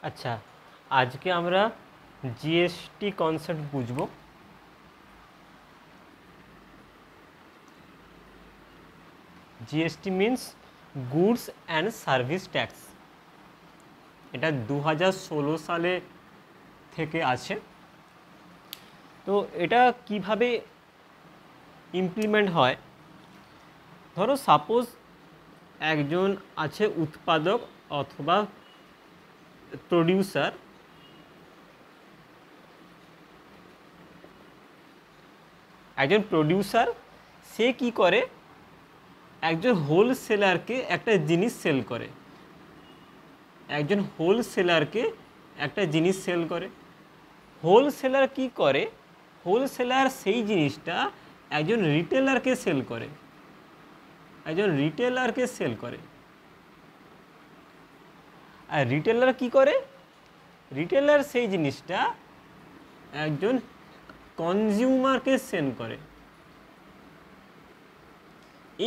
আচ্ছা, আজকে আমরা জিএসটি কনসেপ্ট বুঝব। GST means goods and service tax. এটা 2016 সালে থেকে আছে। তো এটা কিভাবে ইমপ্লিমেন্ট হয়, ধরো সাপোজ একজন আছে উৎপাদক অথবা প্রডিউসার। একজন প্রডিউসার সে কি করে, একজন হোলসেলারকে একটা জিনিস সেল করে। একজন হোলসেলারকে একটা জিনিস সেল করে। হোলসেলার কি করে, হোলসেলার সেই জিনিসটা একজন রিটেলারকে সেল করে। একজন রিটেলারকে সেল করে। আর রিটেলার কি করে, রিটেলার সেই জিনিসটা একজন কনজিউমারকে সেল করে।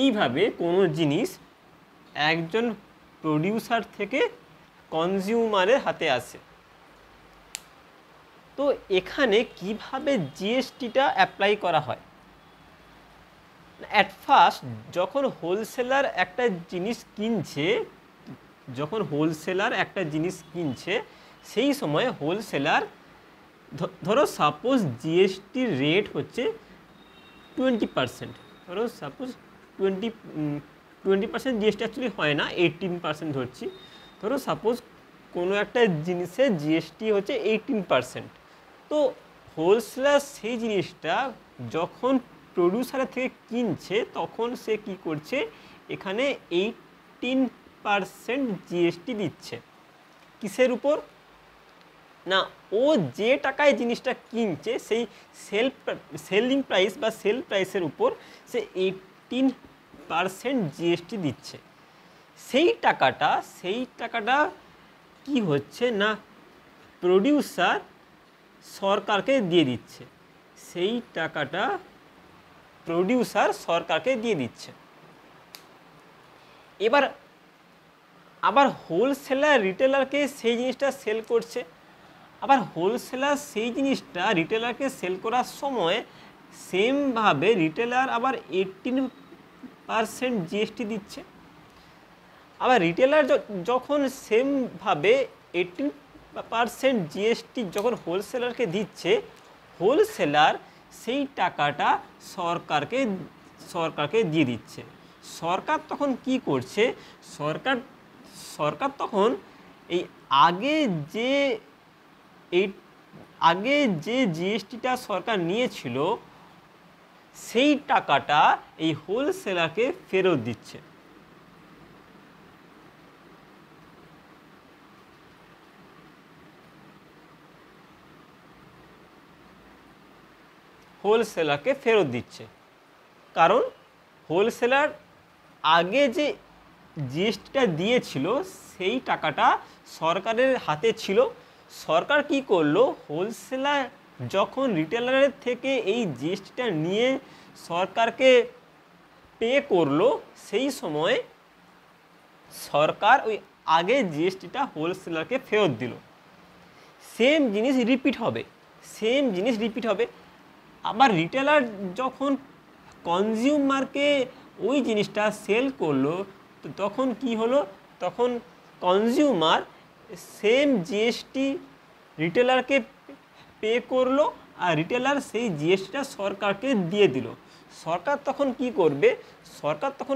এইভাবে কোনো জিনিস একজন প্রডিউসার থেকে কনজিউমারের হাতে আসে। তো এখানে কিভাবে জিএসটিটা অ্যাপ্লাই করা হয়? অ্যাট ফার্স্ট যখন হোলসেলার একটা জিনিস কিনছে, সেই সময় হোলসেলার ধরো সাপোজ জিএসটির রেট হচ্ছে 20%। ধরো সাপোজ 20% জিএসটি অ্যাকচুয়ালি হয় না, 18% ধরছি। ধরো সাপোজ কোনো একটা জিনিসের জিএসটি হচ্ছে 18%। তো হোলসেলার সেই জিনিসটা যখন প্রডিউসারের থেকে কিনছে তখন সে কি করছে, এখানে 18% জিএসটি দিচ্ছে। কিসের উপর না, ও যে টাকায় জিনিসটা কিনছে সেই সেলিং প্রাইস বা সেল প্রাইসের উপর সে 18% জিএসটি দিচ্ছে। সেই টাকাটা কি হচ্ছে না, প্রডিউসার সরকারকে দিয়ে দিচ্ছে। সেই টাকাটা প্রডিউসার সরকারকে দিয়ে দিচ্ছে। এবার আবার হোলসেলার রিটেলারকে সেই জিনিসটা সেল করছে। আবার হোলসেলার সেই জিনিসটা রিটেলারকে সেল করার সময় সেমভাবে রিটেলার আবার 18% জিএসটি দিচ্ছে। আবার রিটেলার যখন সেমভাবে 18% জিএসটি যখন হোলসেলারকে দিচ্ছে, হোলসেলার সেই টাকাটা সরকারকে দিয়ে দিচ্ছে। সরকার তখন কি করছে, সরকার তখন এই আগে যে জিএসটিটা সরকার নিয়েছিল সেই টাকাটা এই হোলসেলারকে ফেরত দিচ্ছে। হোলসেলারকে ফেরত দিচ্ছে কারণ হোলসেলার আগে যে জিএসটিটা দিয়েছিল সেই টাকাটা সরকারের হাতে ছিল। সরকার কি করলো, হোলসেলার যখন রিটেলারের থেকে এই জিএসটিটা নিয়ে সরকারকে পে করলো, সেই সময় সরকার ওই আগে জিএসটিটা হোলসেলারকে ফেরত দিল। সেম জিনিস রিপিট হবে। আবার রিটেলার যখন কনজিউমারকে ওই জিনিসটা সেল করলো, তো তখন কি হলো, তখন কনজিউমার সেম জিএসটি রিটেলারকে পে করলো আর রিটেলার সেই জিএসটিটা সরকারকে দিয়ে দিল। সরকার তখন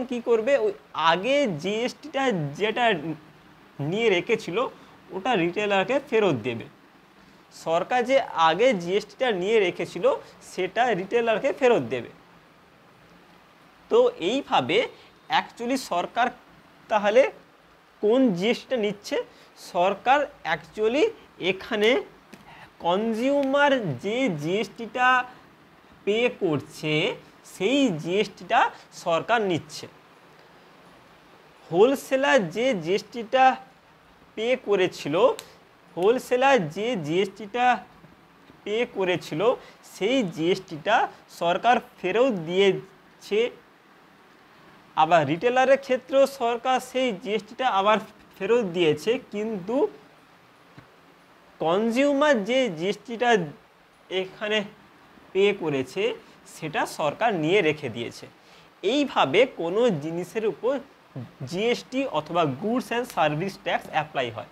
কি করবে, ওই আগে জিএসটিটা যেটা নিয়ে রেখেছিল ওটা রিটেলারকে ফেরত দেবে। সরকার যে আগে জিএসটিটা নিয়ে রেখেছিল সেটা রিটেলারকে ফেরত দেবে। তো এইভাবে অ্যাকচুয়ালি সরকার তাহলে কোন জিএসটিটা নিচ্ছে, সরকার অ্যাকচুয়ালি এখানে কনজিউমার যে জিএসটিটা পে করছে সেই জিএসটিটা সরকার নিচ্ছে। হোলসেলার যে জিএসটিটা পে করেছিল সেই জিএসটিটা সরকার ফেরত দিয়েছে। আবার রিটেলারের ক্ষেত্রেও সরকার সেই জিএসটিটা আবার ফেরত দিয়েছে, কিন্তু কনজিউমার যে জিএসটিটা এখানে পে করেছে সেটা সরকার নিয়ে রেখে দিয়েছে। এইভাবে কোনো জিনিসের উপর জিএসটি অথবা goods and service tax apply হয়।